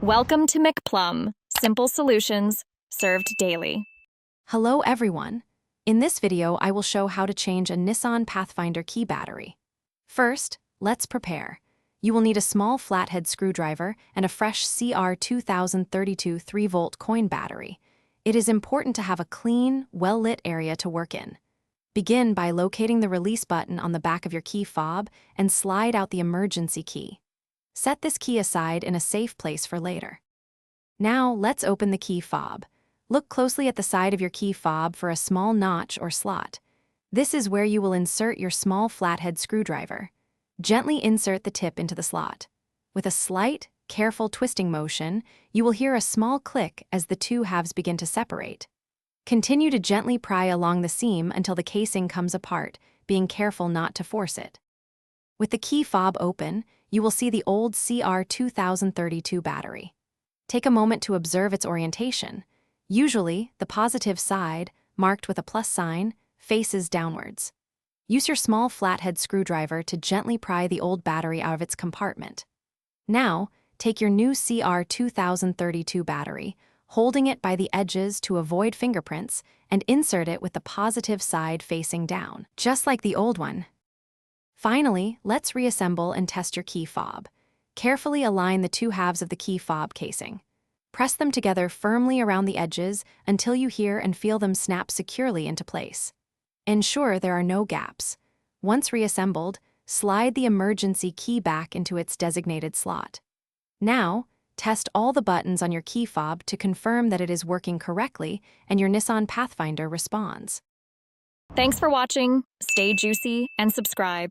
Welcome to McPlum, simple solutions served daily. Hello everyone. In this video, I will show how to change a Nissan Pathfinder key battery. First, let's prepare. You will need a small flathead screwdriver and a fresh CR2032 3-volt coin battery. It is important to have a clean, well-lit area to work in. Begin by locating the release button on the back of your key fob and slide out the emergency key. Set this key aside in a safe place for later. Now, let's open the key fob. Look closely at the side of your key fob for a small notch or slot. This is where you will insert your small flathead screwdriver. Gently insert the tip into the slot. With a slight, careful twisting motion, you will hear a small click as the two halves begin to separate. Continue to gently pry along the seam until the casing comes apart, being careful not to force it. With the key fob open, you will see the old CR2032 battery. Take a moment to observe its orientation. Usually, the positive side, marked with a plus sign, faces downwards. Use your small flathead screwdriver to gently pry the old battery out of its compartment. Now, take your new CR2032 battery, holding it by the edges to avoid fingerprints, and insert it with the positive side facing down, just like the old one. Finally, let's reassemble and test your key fob. Carefully align the two halves of the key fob casing. Press them together firmly around the edges until you hear and feel them snap securely into place. Ensure there are no gaps. Once reassembled, slide the emergency key back into its designated slot. Now, test all the buttons on your key fob to confirm that it is working correctly and your Nissan Pathfinder responds. Thanks for watching. Stay juicy and subscribe.